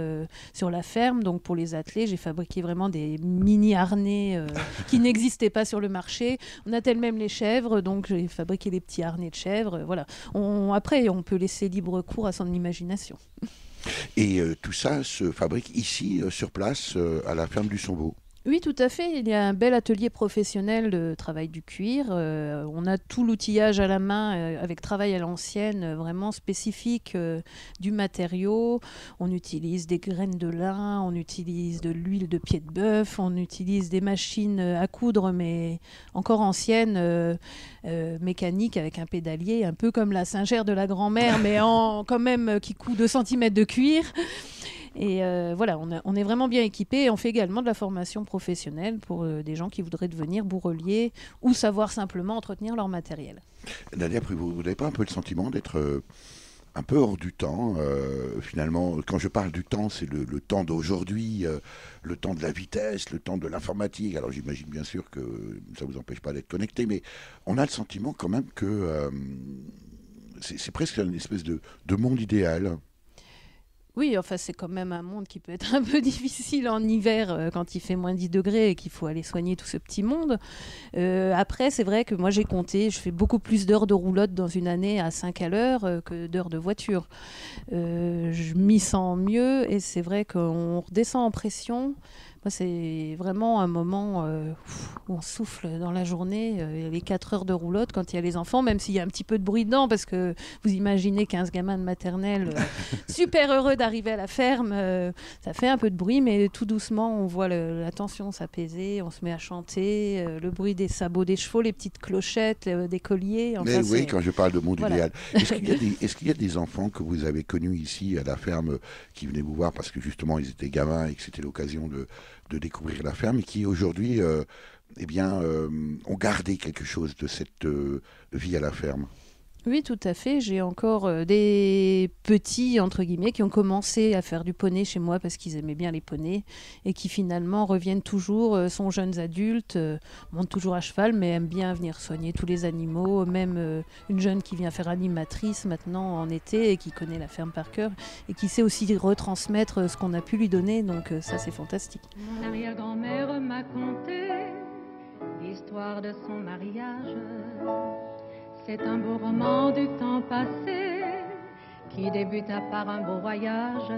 sur la ferme. Donc pour les attelés, j'ai fabriqué vraiment des mini harnais qui n'existaient pas sur le marché. On a même les chèvres, donc j'ai fabriqué des petits harnais de chèvres. Voilà. Après, on peut laisser libre cours à son imagination. Et tout ça se fabrique ici, sur place, à la ferme du Sombeau. Oui, tout à fait. Il y a un bel atelier professionnel de travail du cuir. On a tout l'outillage à la main avec travail à l'ancienne, vraiment spécifique du matériau. On utilise des graines de lin, on utilise de l'huile de pied de bœuf, on utilise des machines à coudre, mais encore anciennes, mécaniques avec un pédalier, un peu comme la singère de la grand-mère, mais quand même qui coud 2 cm de cuir. Et voilà, on est vraiment bien équipés et on fait également de la formation professionnelle pour des gens qui voudraient devenir bourreliers ou savoir simplement entretenir leur matériel. Nadia Pruvot, vous n'avez pas un peu le sentiment d'être un peu hors du temps finalement? Quand je parle du temps, c'est le temps d'aujourd'hui, le temps de la vitesse, le temps de l'informatique. Alors j'imagine bien sûr que ça ne vous empêche pas d'être connecté, mais on a le sentiment quand même que c'est presque une espèce de monde idéal. Oui, enfin, c'est quand même un monde qui peut être un peu difficile en hiver quand il fait moins 10 degrés et qu'il faut aller soigner tout ce petit monde. Après, c'est vrai que moi, j'ai compté, je fais beaucoup plus d'heures de roulotte dans une année à 5 à l'heure que d'heures de voiture. Je m'y sens mieux et c'est vrai qu'on redescend en pression. Moi, c'est vraiment un moment où on souffle dans la journée, les 4 heures de roulotte quand il y a les enfants, même s'il y a un petit peu de bruit dedans, parce que vous imaginez 15 gamins de maternelle super heureux d'arriver à la ferme, ça fait un peu de bruit, mais tout doucement, on voit la tension s'apaiser, on se met à chanter, le bruit des sabots des chevaux, les petites clochettes, des colliers. Enfin, mais oui, quand je parle de monde idéal, est-ce qu'il y a des enfants que vous avez connus ici à la ferme qui venaient vous voir parce que justement ils étaient gamins et que c'était l'occasion de découvrir la ferme et qui aujourd'hui ont gardé quelque chose de cette vie à la ferme? Oui, tout à fait. J'ai encore des petits, entre guillemets, qui ont commencé à faire du poney chez moi parce qu'ils aimaient bien les poneys et qui finalement reviennent toujours, sont jeunes adultes, montent toujours à cheval, mais aiment bien venir soigner tous les animaux. Même une jeune qui vient faire animatrice maintenant en été et qui connaît la ferme par cœur et qui sait aussi retransmettre ce qu'on a pu lui donner. Donc ça, c'est fantastique. Mon arrière-grand-mère m'a conté l'histoire de son mariage. C'est un beau roman du temps passé qui débuta par un beau voyage.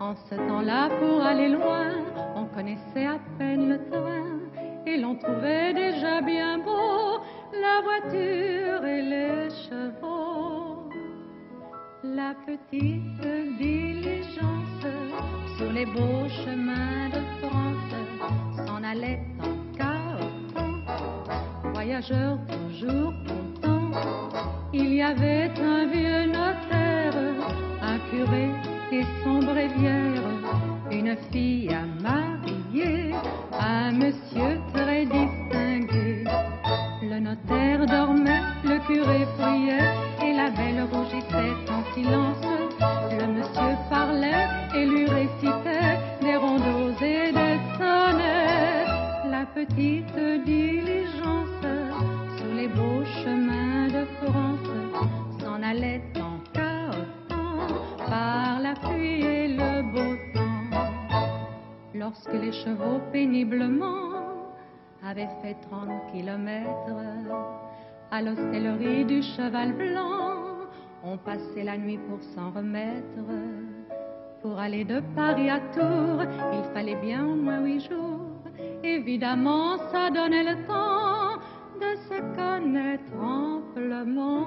En ce temps-là, pour aller loin, on connaissait à peine le train et l'on trouvait déjà bien beau la voiture et les chevaux. La petite diligence sur les beaux chemins de France s'en allait en chaos. Voyageurs toujours il y avait un vieux notaire, un curé et son bréviaire, une fille à marier, un monsieur très distingué. Le notaire dormait, le curé priait, et la belle rougissait en silence. Le monsieur parlait et lui récitait des rondeaux et des sonnets. La petite diligence sur les beaux chemins de France s'en allait en cahotant par la pluie et le beau temps. Lorsque les chevaux péniblement avaient fait 30 kilomètres, à l'hostellerie du Cheval Blanc, on passait la nuit pour s'en remettre. Pour aller de Paris à Tours, il fallait bien au moins 8 jours. Évidemment, ça donnait le temps de se connaître amplement.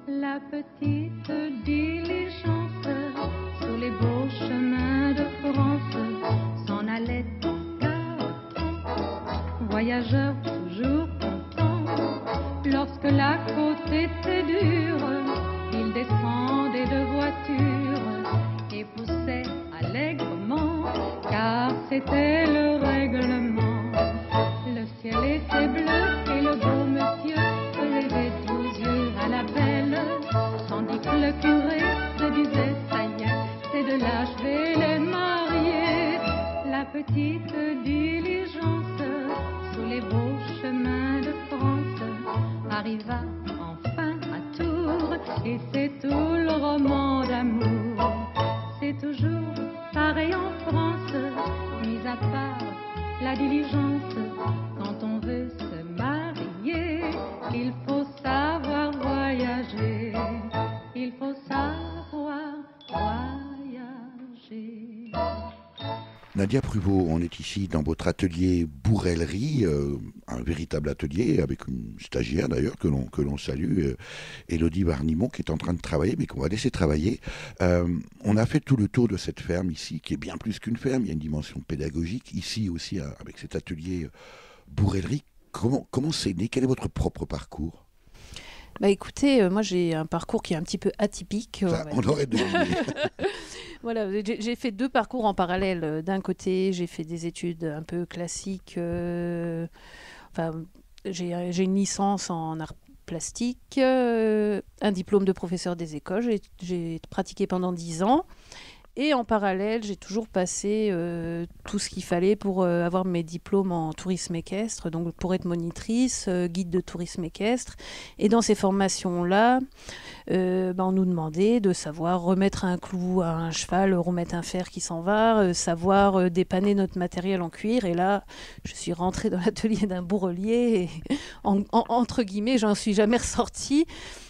La petite diligence sur les beaux chemins de France s'en allait en cahotant, voyageurs toujours contents. Lorsque la côte était dure, ils descendaient de voiture et poussaient allègrement, car c'était le règlement. Le ciel était bleu et le beau monsieur rêvait aux yeux à la belle, tandis que le curé se disait ça y est, c'est de là je vais les marier. La petite diligence sur les beaux chemins de France arriva enfin à Tours et c'est tout le roman d'amour. C'est toujours pareil en France, mis à part la diligence. Quand on veut se marier, il faut savoir voyager. Il faut savoir voyager. Nadia Pruvot, on est ici dans votre atelier bourrellerie, un véritable atelier avec une stagiaire d'ailleurs que l'on salue, Élodie Barnimont, qui est en train de travailler, mais qu'on va laisser travailler. On a fait tout le tour de cette ferme ici, qui est bien plus qu'une ferme, il y a une dimension pédagogique, ici aussi avec cet atelier bourrellerie. Comment c'est né? Quel est votre propre parcours? Bah écoutez, moi j'ai un parcours qui est un petit peu atypique. On aurait deviné. Voilà, j'ai fait 2 parcours en parallèle. D'un côté, j'ai fait des études un peu classiques. J'ai une licence en art plastique, un diplôme de professeur des écoles. J'ai pratiqué pendant 10 ans. Et en parallèle, j'ai toujours passé tout ce qu'il fallait pour avoir mes diplômes en tourisme équestre, donc pour être monitrice, guide de tourisme équestre. Et dans ces formations-là, on nous demandait de savoir remettre un clou à un cheval, remettre un fer qui s'en va, savoir dépanner notre matériel en cuir. Et là, je suis rentrée dans l'atelier d'un bourrelier et entre guillemets, j'en suis jamais ressortie.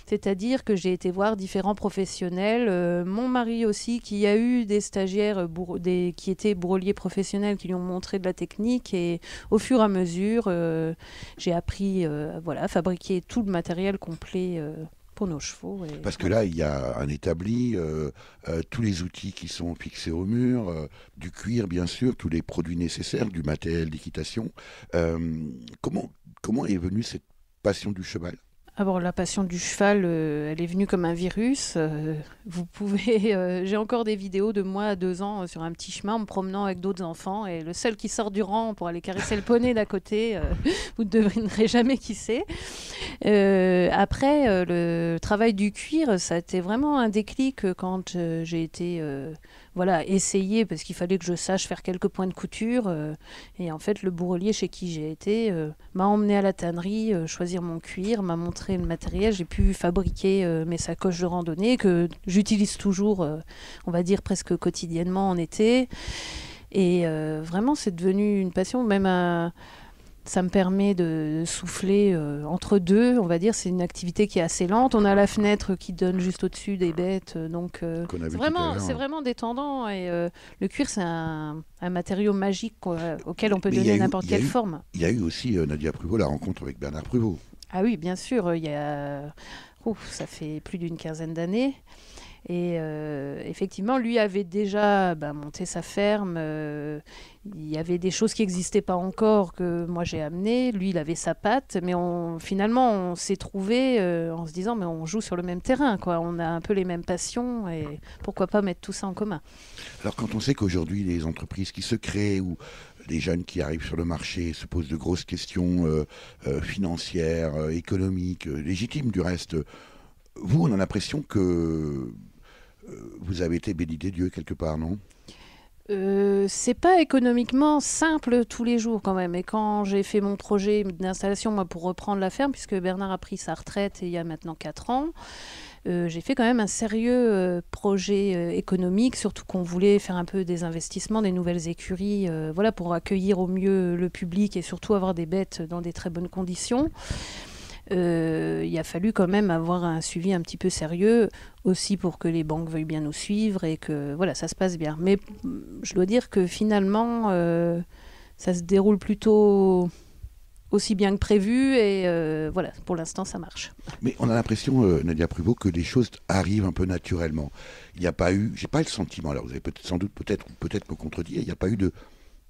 C'est-à-dire que j'ai été voir différents professionnels, mon mari aussi, qui a eu des stagiaires qui étaient bourreliers professionnels, qui lui ont montré de la technique. Et au fur et à mesure, j'ai appris à fabriquer tout le matériel complet pour nos chevaux. Parce que là, il y a un établi, tous les outils qui sont fixés au mur, du cuir bien sûr, tous les produits nécessaires, du matériel d'équitation. Comment est venue cette passion du cheval? Alors la passion du cheval, elle est venue comme un virus. J'ai encore des vidéos de moi à 2 ans sur un petit chemin en me promenant avec d'autres enfants et le seul qui sort du rang pour aller caresser le poney d'à côté, vous ne devinerez jamais qui c'est. Après, le travail du cuir, ça a été vraiment un déclic quand j'ai été essayer, parce qu'il fallait que je sache faire quelques points de couture. Et en fait, le bourrelier chez qui j'ai été m'a emmené à la tannerie, choisir mon cuir, m'a montré le matériel. J'ai pu fabriquer mes sacoches de randonnée que j'utilise toujours, on va dire presque quotidiennement en été. Et vraiment, c'est devenu une passion, même ça me permet de souffler entre deux, on va dire. C'est une activité qui est assez lente. On a la fenêtre qui donne juste au-dessus des bêtes. Donc, c'est vraiment détendant. Et le cuir, c'est un matériau magique auquel on peut donner n'importe quelle forme. Il y a eu aussi, Nadia Pruvot, la rencontre avec Bernard Pruvot. Ah oui, bien sûr. Ça fait plus d'une 15aine d'années. Et effectivement, lui avait déjà monté sa ferme. Il y avait des choses qui n'existaient pas encore que moi j'ai amenées. Lui, il avait sa patte. Mais finalement, on s'est trouvés en se disant, mais on joue sur le même terrain, quoi. On a un peu les mêmes passions et pourquoi pas mettre tout ça en commun. Alors quand on sait qu'aujourd'hui, les entreprises qui se créent ou les jeunes qui arrivent sur le marché se posent de grosses questions financières, économiques, légitimes du reste, vous, on a l'impression que vous avez été béni des dieux quelque part, non? C'est pas économiquement simple tous les jours quand même. Et quand j'ai fait mon projet d'installation, moi, pour reprendre la ferme, puisque Bernard a pris sa retraite il y a maintenant 4 ans, j'ai fait quand même un sérieux projet économique, surtout qu'on voulait faire un peu des investissements, des nouvelles écuries, pour accueillir au mieux le public et surtout avoir des bêtes dans des très bonnes conditions. Il a fallu quand même avoir un suivi un petit peu sérieux aussi pour que les banques veuillent bien nous suivre et que ça se passe bien. Mais je dois dire que finalement, ça se déroule plutôt aussi bien que prévu et pour l'instant ça marche. Mais on a l'impression, Nadia Pruvot, que les choses arrivent un peu naturellement. Il n'y a pas eu, j'ai pas le sentiment, alors vous allez peut-être me contredire, il n'y a pas eu de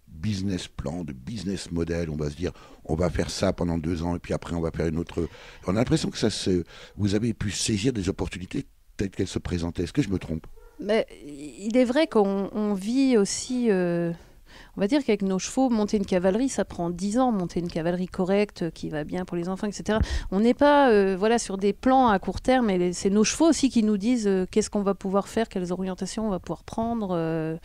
business plan, de business model, on va se dire on va faire ça pendant 2 ans et puis après on va faire une autre. On a l'impression que vous avez pu saisir des opportunités telles qu'elles se présentaient. Est-ce que je me trompe? Mais il est vrai qu'on vit aussi, on va dire qu'avec nos chevaux, monter une cavalerie, ça prend 10 ans, monter une cavalerie correcte qui va bien pour les enfants, etc. On n'est pas sur des plans à court terme, et c'est nos chevaux aussi qui nous disent qu'est-ce qu'on va pouvoir faire, quelles orientations on va pouvoir prendre.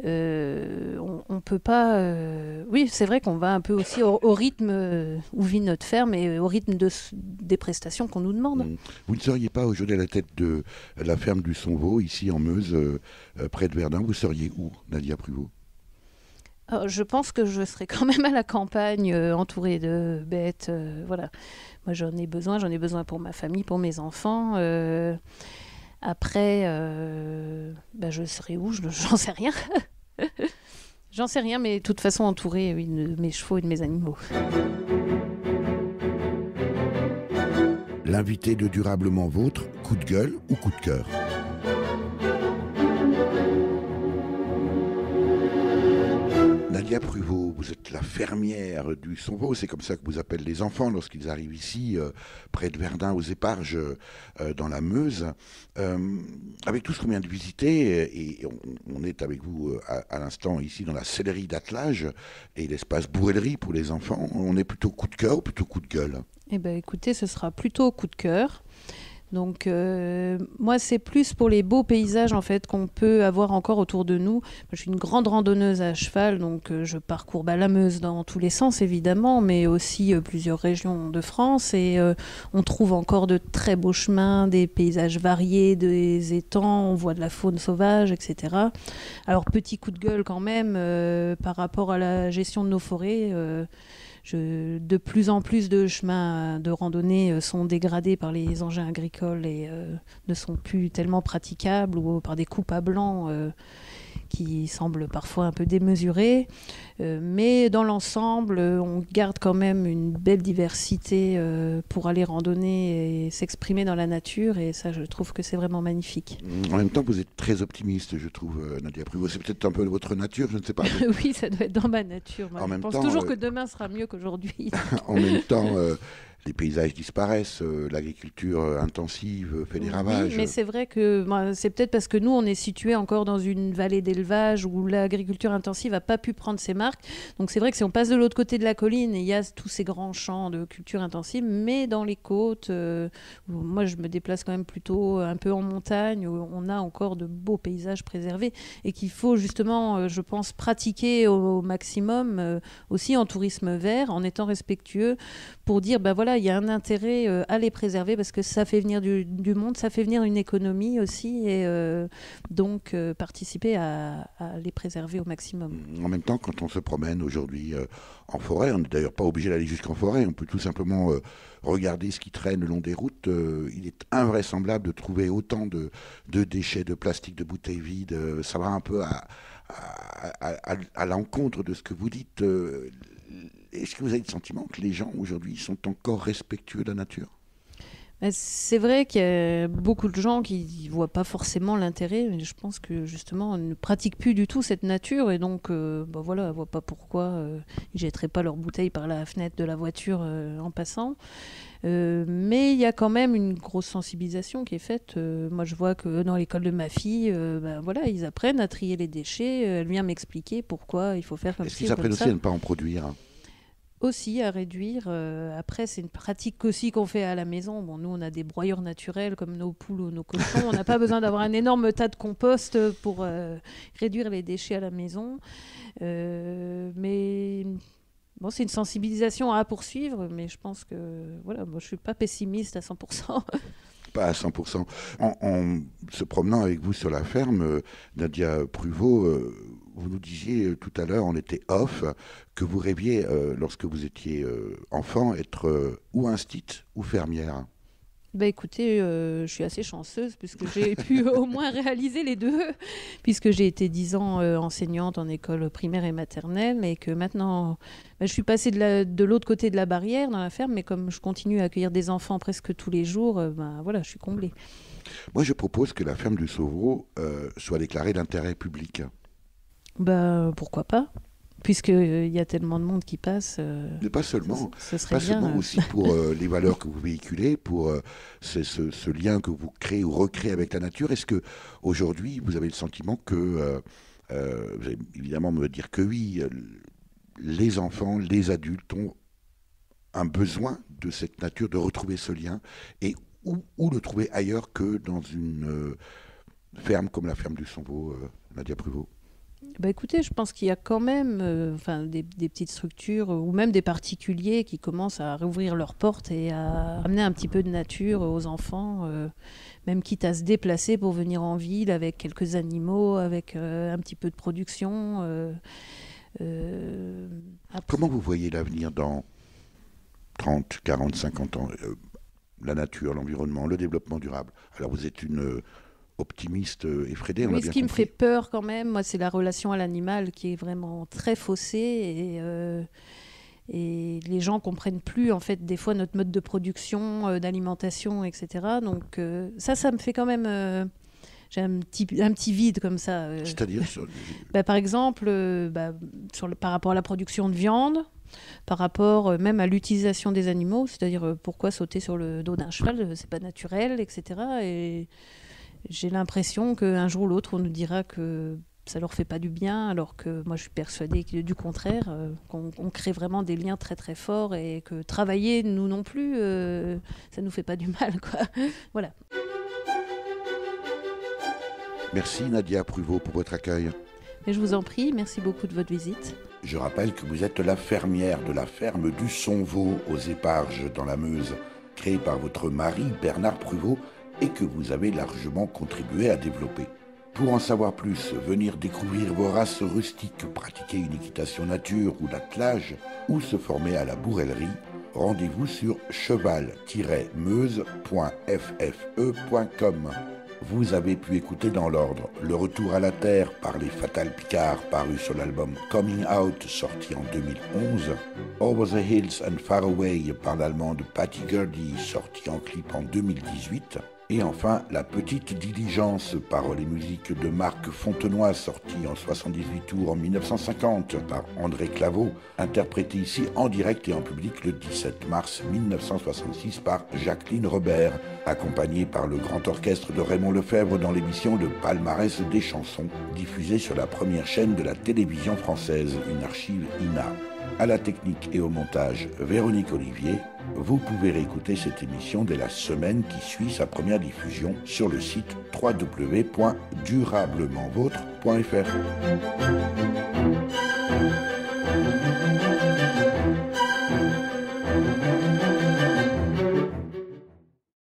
On peut pas. Oui, c'est vrai qu'on va un peu aussi au rythme où vit notre ferme et au rythme des prestations qu'on nous demande. Vous ne seriez pas aujourd'hui à la tête de la ferme du Sonvaux, ici en Meuse, près de Verdun. Vous seriez où, Nadia Pruvot? Alors, je pense que je serais quand même à la campagne, entourée de bêtes. Moi, j'en ai besoin pour ma famille, pour mes enfants. Après, je serai où? J'en sais rien. J'en sais rien, mais de toute façon entourée oui, de mes chevaux et de mes animaux. L'invité de Durablement Vôtre, coup de gueule ou coup de cœur? Nadia Pruvot, vous êtes la fermière du Sonvaux, c'est comme ça que vous appellent les enfants lorsqu'ils arrivent ici, près de Verdun, aux Éparges, dans la Meuse. Avec tout ce qu'on vient de visiter, et on est avec vous à l'instant ici dans la sellerie d'attelage et l'espace bourrellerie pour les enfants, on est plutôt coup de cœur ou plutôt coup de gueule? Eh bien écoutez, ce sera plutôt coup de cœur. Donc moi c'est plus pour les beaux paysages en fait qu'on peut avoir encore autour de nous. Moi, je suis une grande randonneuse à cheval, donc je parcours la Meuse dans tous les sens évidemment, mais aussi plusieurs régions de France et on trouve encore de très beaux chemins, des paysages variés, des étangs, on voit de la faune sauvage, etc. Alors petit coup de gueule quand même par rapport à la gestion de nos forêts. De plus en plus de chemins de randonnée sont dégradés par les engins agricoles et ne sont plus tellement praticables ou par des coupes à blanc qui semblent parfois un peu démesurées. Mais dans l'ensemble, on garde quand même une belle diversité pour aller randonner et s'exprimer dans la nature. Et ça, je trouve que c'est vraiment magnifique. En même temps, vous êtes très optimiste, je trouve, Nadia Pruvot. C'est peut-être un peu votre nature, je ne sais pas. Oui, ça doit être dans ma nature. Moi, je pense toujours que demain sera mieux qu'aujourd'hui. En même temps, les paysages disparaissent, l'agriculture intensive fait des ravages. Oui, mais c'est vrai que c'est peut-être parce que nous, on est situé encore dans une vallée d'élevage où l'agriculture intensive n'a pas pu prendre ses marques. Donc c'est vrai que si on passe de l'autre côté de la colline, il y a tous ces grands champs de culture intensive, mais dans les côtes, moi je me déplace quand même plutôt un peu en montagne, où on a encore de beaux paysages préservés et qu'il faut justement, je pense, pratiquer au maximum, aussi en tourisme vert, en étant respectueux, pour dire, ben voilà, il y a un intérêt à les préserver parce que ça fait venir du monde, ça fait venir une économie aussi et donc participer à les préserver au maximum. En même temps, quand on se promène aujourd'hui en forêt, on n'est d'ailleurs pas obligé d'aller jusqu'en forêt, on peut tout simplement regarder ce qui traîne le long des routes. Il est invraisemblable de trouver autant de déchets, de plastique, de bouteilles vides. Ça va un peu à l'encontre de ce que vous dites. Est-ce que vous avez le sentiment que les gens aujourd'hui sont encore respectueux de la nature ? C'est vrai qu'il y a beaucoup de gens qui ne voient pas forcément l'intérêt, mais je pense que justement on ne pratique plus du tout cette nature et donc voilà, on ne voit pas pourquoi ils ne jetteraient pas leurs bouteilles par la fenêtre de la voiture en passant. Mais il y a quand même une grosse sensibilisation qui est faite. Moi je vois que dans l'école de ma fille, voilà, ils apprennent à trier les déchets, elle vient m'expliquer pourquoi il faut faire comme ça. Est-ce qu'ils apprennent aussi à ne pas en produire ? Aussi à réduire. Après, c'est une pratique aussi qu'on fait à la maison. Bon, nous, on a des broyeurs naturels comme nos poules ou nos cochons. On n'a pas besoin d'avoir un énorme tas de compost pour réduire les déchets à la maison. Mais bon, c'est une sensibilisation à poursuivre. Mais je pense que voilà, moi, je ne suis pas pessimiste à 100%. Pas à 100%. En se promenant avec vous sur la ferme, Nadia Pruvot, vous nous disiez tout à l'heure, on était off, que vous rêviez, lorsque vous étiez enfant, être ou instite ou fermière. Écoutez, je suis assez chanceuse puisque j'ai pu au moins réaliser les deux, puisque j'ai été 10 ans enseignante en école primaire et maternelle et que maintenant, je suis passée de l'autre côté de la barrière dans la ferme, mais comme je continue à accueillir des enfants presque tous les jours, voilà, je suis comblée. Moi, je propose que la ferme du Sonvaux soit déclarée d'intérêt public. Pourquoi pas ? Puisqu'il y a tellement de monde qui passe. Mais pas seulement. Ce serait bien. Seulement aussi pour les valeurs que vous véhiculez, pour ce lien que vous créez ou recréez avec la nature. Est-ce qu'aujourd'hui, vous avez le sentiment que, vous allez évidemment me dire que oui, les enfants, les adultes ont un besoin de cette nature, de retrouver ce lien, et où le trouver ailleurs que dans une ferme comme la ferme du Sonvaux, Nadia Pruvot? Écoutez, je pense qu'il y a quand même des petites structures ou même des particuliers qui commencent à rouvrir leurs portes et à amener un petit peu de nature aux enfants, même quitte à se déplacer pour venir en ville avec quelques animaux, avec un petit peu de production. Comment vous voyez l'avenir dans 30, 40, 50 ans, la nature, l'environnement, le développement durable? Alors vous êtes une optimiste effréné. Oui, ce qui me fait peur quand même, moi, c'est la relation à l'animal qui est vraiment très faussée et les gens comprennent plus en fait des fois notre mode de production, d'alimentation, etc. Donc ça me fait quand même... j'ai un petit vide comme ça. C'est-à-dire par exemple, par rapport à la production de viande, par rapport même à l'utilisation des animaux, c'est-à-dire pourquoi sauter sur le dos d'un cheval, c'est pas naturel, etc. Et j'ai l'impression qu'un jour ou l'autre, on nous dira que ça leur fait pas du bien, alors que moi je suis persuadée du contraire, qu'on crée vraiment des liens très très forts et que travailler, nous non plus, ça nous fait pas du mal, quoi. Voilà. Merci Nadia Pruvot pour votre accueil. Et je vous en prie, merci beaucoup de votre visite. Je rappelle que vous êtes la fermière de la ferme du Sonvaux aux Éparges dans la Meuse, créée par votre mari Bernard Pruvot et que vous avez largement contribué à développer. Pour en savoir plus, venir découvrir vos races rustiques, pratiquer une équitation nature ou l'attelage, ou se former à la bourrellerie, rendez-vous sur cheval-meuse.ffe.com. Vous avez pu écouter dans l'ordre Le Retour à la Terre par les Fatal Picard, paru sur l'album Coming Out, sorti en 2011, Over the Hills and Far Away par l'allemande Patty Gurdy, sorti en clip en 2018, et enfin La Petite Diligence, paroles et musique de Marc Fontenoy, sorti en 78 tours en 1950 par André Claveau, interprété ici en direct et en public le 17 mars 1966 par Jacqueline Robert, accompagné par le grand orchestre de Raymond Lefebvre dans l'émission Le Palmarès des chansons, diffusée sur la première chaîne de la télévision française, une archive INA. À la technique et au montage, Véronique Olivier. Vous pouvez réécouter cette émission dès la semaine qui suit sa première diffusion sur le site www.durablementvôtre.fr.